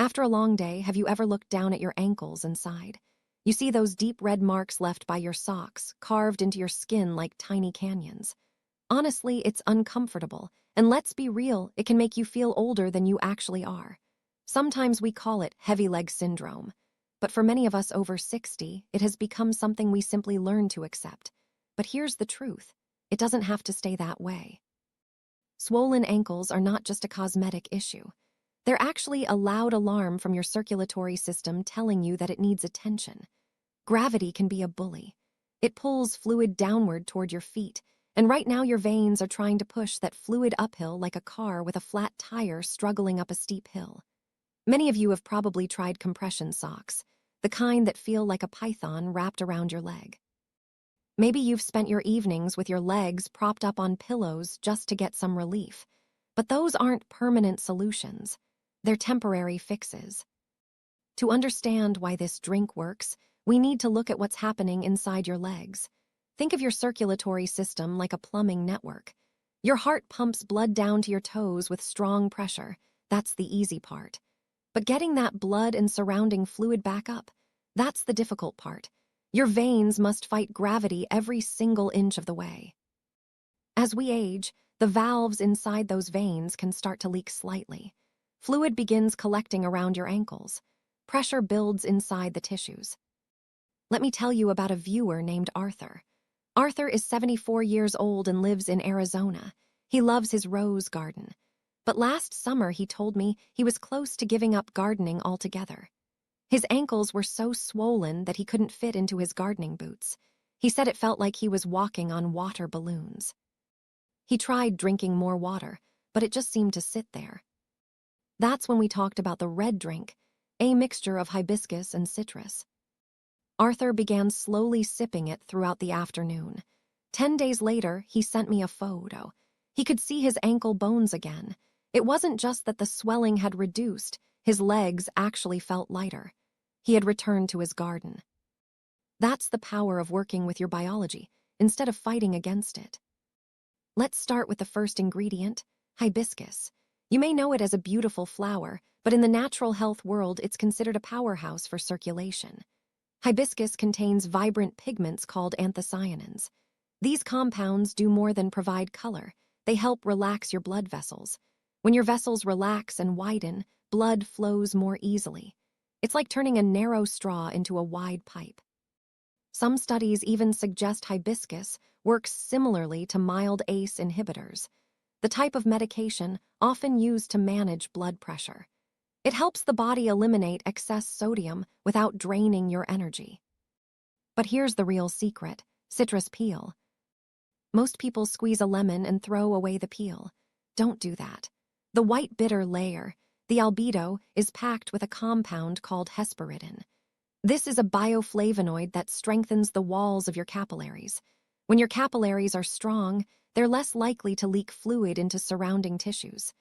After a long day, have you ever looked down at your ankles and sighed? You see those deep red marks left by your socks, carved into your skin like tiny canyons. Honestly, it's uncomfortable, and let's be real, it can make you feel older than you actually are. Sometimes we call it heavy leg syndrome, but for many of us over 60, it has become something we simply learn to accept. But here's the truth, it doesn't have to stay that way. Swollen ankles are not just a cosmetic issue. They're actually a loud alarm from your circulatory system telling you that it needs attention. Gravity can be a bully. It pulls fluid downward toward your feet, and right now your veins are trying to push that fluid uphill like a car with a flat tire struggling up a steep hill. Many of you have probably tried compression socks, the kind that feel like a python wrapped around your leg. Maybe you've spent your evenings with your legs propped up on pillows just to get some relief. But those aren't permanent solutions. They're temporary fixes. To understand why this drink works, we need to look at what's happening inside your legs. Think of your circulatory system like a plumbing network. Your heart pumps blood down to your toes with strong pressure. That's the easy part. But getting that blood and surrounding fluid back up, that's the difficult part. Your veins must fight gravity every single inch of the way. As we age, the valves inside those veins can start to leak slightly. Fluid begins collecting around your ankles. Pressure builds inside the tissues. Let me tell you about a viewer named Arthur. Arthur is 74 years old and lives in Arizona. He loves his rose garden. But last summer he told me he was close to giving up gardening altogether. His ankles were so swollen that he couldn't fit into his gardening boots. He said it felt like he was walking on water balloons. He tried drinking more water, but it just seemed to sit there. That's when we talked about the red drink, a mixture of hibiscus and citrus. Arthur began slowly sipping it throughout the afternoon. 10 days later, he sent me a photo. He could see his ankle bones again. It wasn't just that the swelling had reduced, his legs actually felt lighter. He had returned to his garden. That's the power of working with your biology, instead of fighting against it. Let's start with the first ingredient, hibiscus. You may know it as a beautiful flower, but in the natural health world, it's considered a powerhouse for circulation. Hibiscus contains vibrant pigments called anthocyanins. These compounds do more than provide color. They help relax your blood vessels. When your vessels relax and widen, blood flows more easily. It's like turning a narrow straw into a wide pipe. Some studies even suggest hibiscus works similarly to mild ACE inhibitors, the type of medication often used to manage blood pressure. It helps the body eliminate excess sodium without draining your energy. But here's the real secret, citrus peel. Most people squeeze a lemon and throw away the peel. Don't do that. The white bitter layer, the albedo, is packed with a compound called Hesperidin. This is a bioflavonoid that strengthens the walls of your capillaries. When your capillaries are strong, they're less likely to leak fluid into surrounding tissues.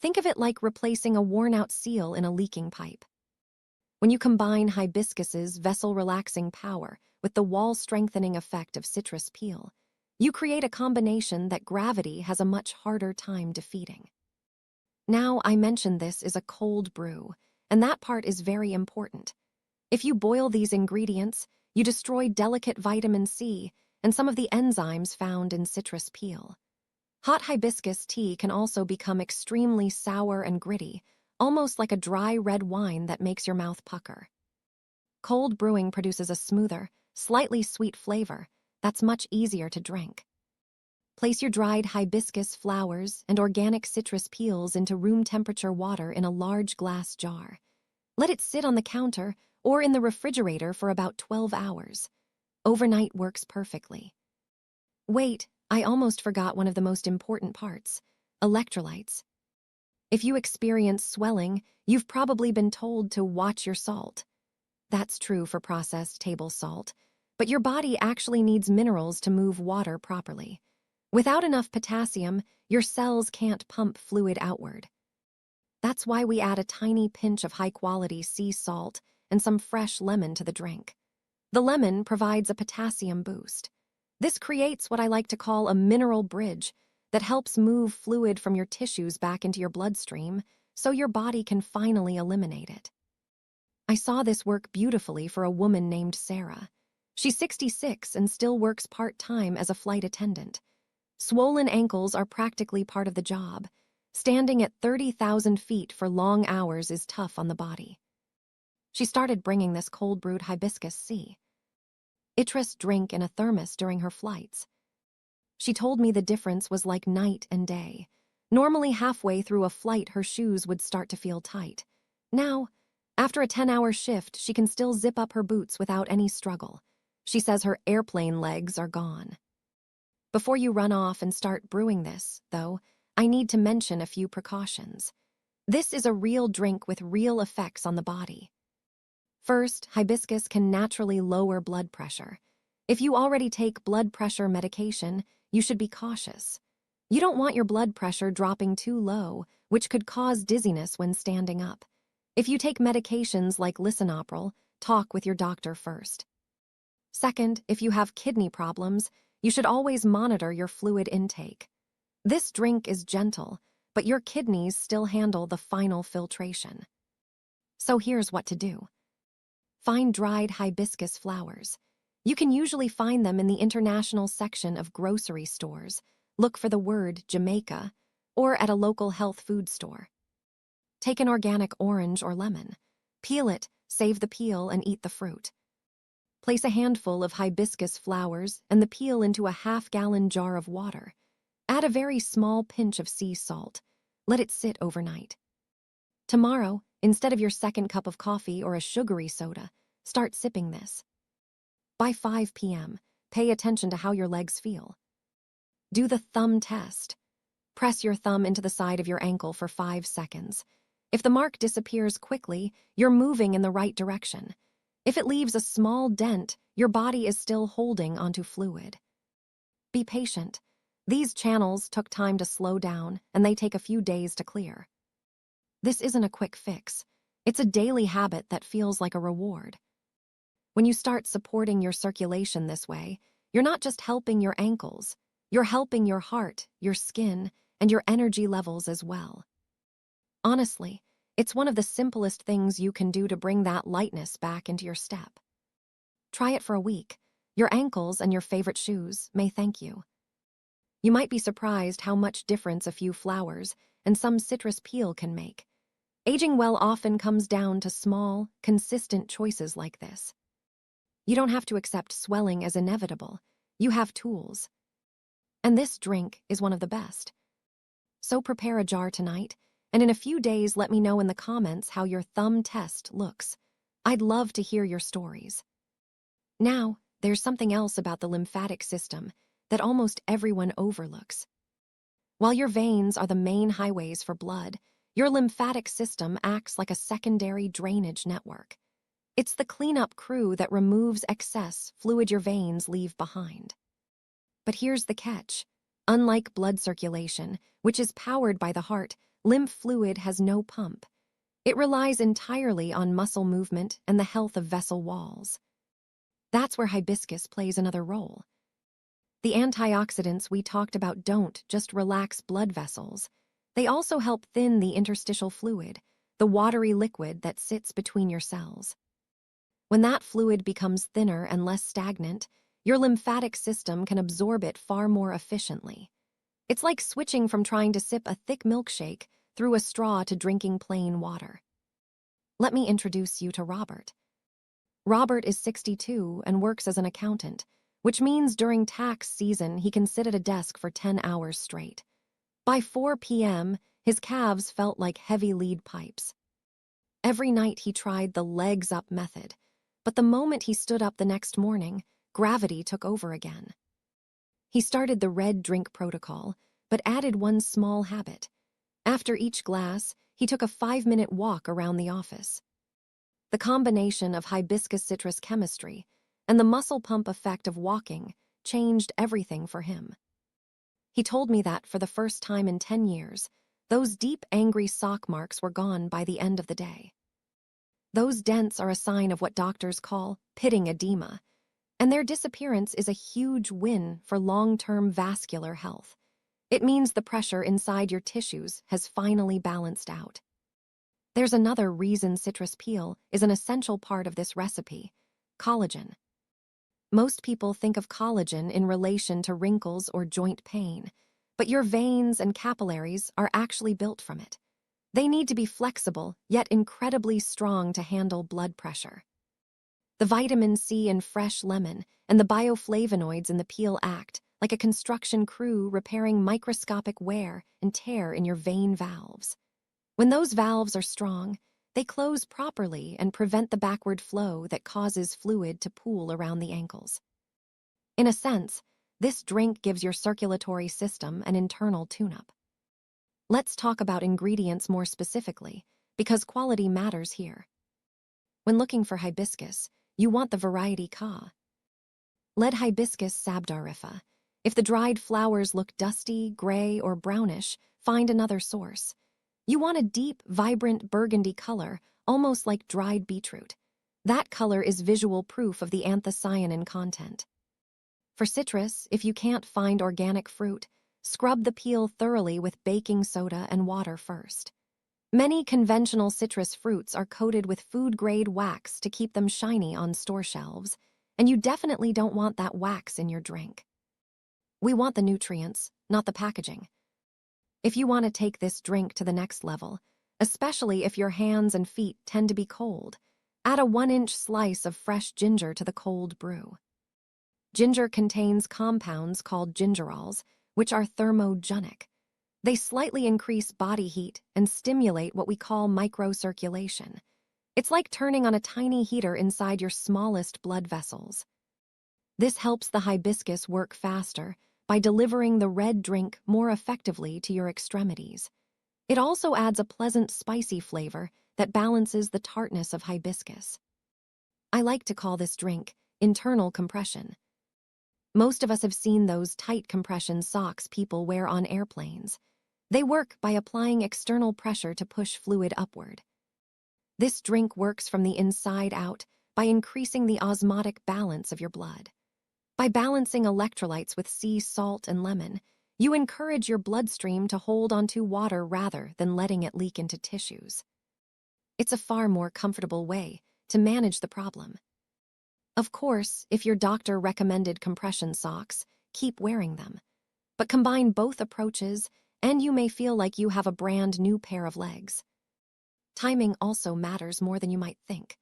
Think of it like replacing a worn-out seal in a leaking pipe. When you combine hibiscus's vessel-relaxing power with the wall-strengthening effect of citrus peel, you create a combination that gravity has a much harder time defeating. Now, I mentioned this is a cold brew, and that part is very important. If you boil these ingredients, you destroy delicate vitamin C and some of the enzymes found in citrus peel. Hot hibiscus tea can also become extremely sour and gritty, almost like a dry red wine that makes your mouth pucker. Cold brewing produces a smoother, slightly sweet flavor that's much easier to drink. Place your dried hibiscus flowers and organic citrus peels into room-temperature water in a large glass jar. Let it sit on the counter or in the refrigerator for about 12 hours. Overnight works perfectly. Wait, I almost forgot one of the most important parts, electrolytes. If you experience swelling, you've probably been told to watch your salt. That's true for processed table salt, but your body actually needs minerals to move water properly. Without enough potassium, your cells can't pump fluid outward. That's why we add a tiny pinch of high-quality sea salt and some fresh lemon to the drink. The lemon provides a potassium boost. This creates what I like to call a mineral bridge that helps move fluid from your tissues back into your bloodstream so your body can finally eliminate it. I saw this work beautifully for a woman named Sarah. She's 66 and still works part-time as a flight attendant. Swollen ankles are practically part of the job. Standing at 30,000 feet for long hours is tough on the body. She started bringing this cold-brewed hibiscus citrus drink in a thermos during her flights. She told me the difference was like night and day. Normally halfway through a flight, her shoes would start to feel tight. Now, after a 10-hour shift, she can still zip up her boots without any struggle. She says her airplane legs are gone. Before you run off and start brewing this, though, I need to mention a few precautions. This is a real drink with real effects on the body. First, hibiscus can naturally lower blood pressure. If you already take blood pressure medication, you should be cautious. You don't want your blood pressure dropping too low, which could cause dizziness when standing up. If you take medications like lisinopril, talk with your doctor first. Second, if you have kidney problems, you should always monitor your fluid intake. This drink is gentle, but your kidneys still handle the final filtration. So here's what to do. Find dried hibiscus flowers. You can usually find them in the international section of grocery stores. Look for the word Jamaica, or at a local health food store. Take an organic orange or lemon. Peel it, save the peel, and eat the fruit. Place a handful of hibiscus flowers and the peel into a half-gallon jar of water. Add a very small pinch of sea salt. Let it sit overnight. Tomorrow, instead of your second cup of coffee or a sugary soda, start sipping this. By 5 p.m., pay attention to how your legs feel. Do the thumb test. Press your thumb into the side of your ankle for 5 seconds. If the mark disappears quickly, you're moving in the right direction. If it leaves a small dent, your body is still holding onto fluid. Be patient. These channels took time to slow down, and they take a few days to clear. This isn't a quick fix. It's a daily habit that feels like a reward. When you start supporting your circulation this way, you're not just helping your ankles, you're helping your heart, your skin, and your energy levels as well. Honestly, it's one of the simplest things you can do to bring that lightness back into your step. Try it for a week. Your ankles and your favorite shoes may thank you. You might be surprised how much difference a few flowers and some citrus peel can make. Aging well often comes down to small, consistent choices like this. You don't have to accept swelling as inevitable. You have tools. And this drink is one of the best. So prepare a jar tonight, and in a few days let me know in the comments how your thumb test looks. I'd love to hear your stories. Now, there's something else about the lymphatic system that almost everyone overlooks. While your veins are the main highways for blood, your lymphatic system acts like a secondary drainage network. It's the cleanup crew that removes excess fluid your veins leave behind. But here's the catch. Unlike blood circulation, which is powered by the heart, lymph fluid has no pump. It relies entirely on muscle movement and the health of vessel walls. That's where hibiscus plays another role. The antioxidants we talked about don't just relax blood vessels. They also help thin the interstitial fluid, the watery liquid that sits between your cells. When that fluid becomes thinner and less stagnant, your lymphatic system can absorb it far more efficiently. It's like switching from trying to sip a thick milkshake through a straw to drinking plain water. Let me introduce you to Robert. Robert is 62 and works as an accountant, which means during tax season he can sit at a desk for 10 hours straight. By 4 p.m., his calves felt like heavy lead pipes. Every night he tried the legs up method, but the moment he stood up the next morning, gravity took over again. He started the red drink protocol, but added one small habit. After each glass, he took a 5-minute walk around the office. The combination of hibiscus citrus chemistry and the muscle pump effect of walking changed everything for him. He told me that for the first time in 10 years, those deep, angry sock marks were gone by the end of the day. Those dents are a sign of what doctors call pitting edema, and their disappearance is a huge win for long-term vascular health. It means the pressure inside your tissues has finally balanced out. There's another reason citrus peel is an essential part of this recipe: collagen. Most people think of collagen in relation to wrinkles or joint pain, but your veins and capillaries are actually built from it. They need to be flexible, yet incredibly strong to handle blood pressure. The vitamin C in fresh lemon and the bioflavonoids in the peel act like a construction crew repairing microscopic wear and tear in your vein valves. When those valves are strong, they close properly and prevent the backward flow that causes fluid to pool around the ankles. In a sense, this drink gives your circulatory system an internal tune-up. Let's talk about ingredients more specifically, because quality matters here. When looking for hibiscus, you want the variety Ka. Lead Hibiscus sabdarifa. If the dried flowers look dusty, gray, or brownish, find another source. You want a deep, vibrant burgundy color, almost like dried beetroot. That color is visual proof of the anthocyanin content. For citrus, if you can't find organic fruit, scrub the peel thoroughly with baking soda and water first. Many conventional citrus fruits are coated with food-grade wax to keep them shiny on store shelves, and you definitely don't want that wax in your drink. We want the nutrients, not the packaging. If you want to take this drink to the next level, especially if your hands and feet tend to be cold, add a 1-inch slice of fresh ginger to the cold brew. Ginger contains compounds called gingerols, which are thermogenic. They slightly increase body heat and stimulate what we call microcirculation. It's like turning on a tiny heater inside your smallest blood vessels. This helps the hibiscus work faster by delivering the red drink more effectively to your extremities. It also adds a pleasant spicy flavor that balances the tartness of hibiscus. I like to call this drink internal compression. Most of us have seen those tight compression socks people wear on airplanes. They work by applying external pressure to push fluid upward. This drink works from the inside out by increasing the osmotic balance of your blood. By balancing electrolytes with sea salt and lemon, you encourage your bloodstream to hold onto water rather than letting it leak into tissues. It's a far more comfortable way to manage the problem. Of course, if your doctor recommended compression socks, keep wearing them. But combine both approaches, and you may feel like you have a brand new pair of legs. Timing also matters more than you might think.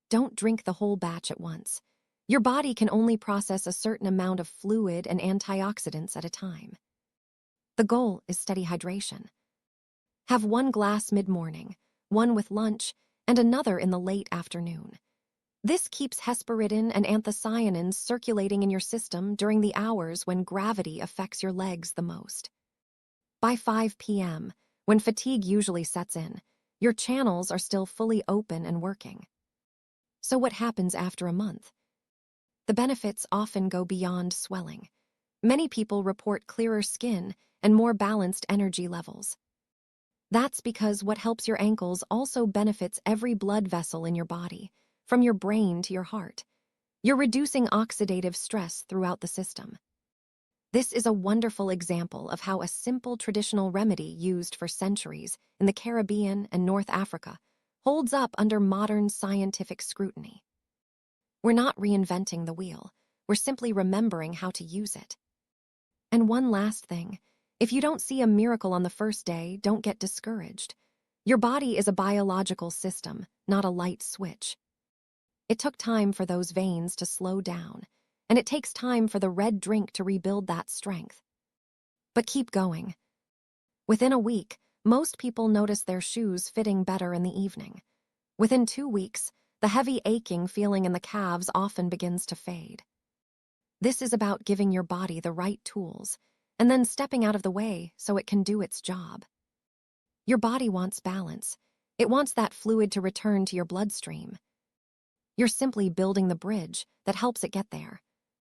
Don't drink the whole batch at once. Your body can only process a certain amount of fluid and antioxidants at a time. The goal is steady hydration. Have 1 glass mid-morning, 1 with lunch, and another in the late afternoon. This keeps Hesperidin and Anthocyanins circulating in your system during the hours when gravity affects your legs the most. By 5 p.m., when fatigue usually sets in, your channels are still fully open and working. So what happens after a month? The benefits often go beyond swelling. Many people report clearer skin and more balanced energy levels. That's because what helps your ankles also benefits every blood vessel in your body, from your brain to your heart. You're reducing oxidative stress throughout the system. This is a wonderful example of how a simple traditional remedy used for centuries in the Caribbean and North Africa holds up under modern scientific scrutiny. We're not reinventing the wheel, we're simply remembering how to use it. And one last thing, if you don't see a miracle on the first day, don't get discouraged. Your body is a biological system, not a light switch. It took time for those veins to slow down, and it takes time for the red drink to rebuild that strength. But keep going. Within a week, most people notice their shoes fitting better in the evening. Within 2 weeks, the heavy aching feeling in the calves often begins to fade. This is about giving your body the right tools and then stepping out of the way so it can do its job. Your body wants balance. It wants that fluid to return to your bloodstream. You're simply building the bridge that helps it get there.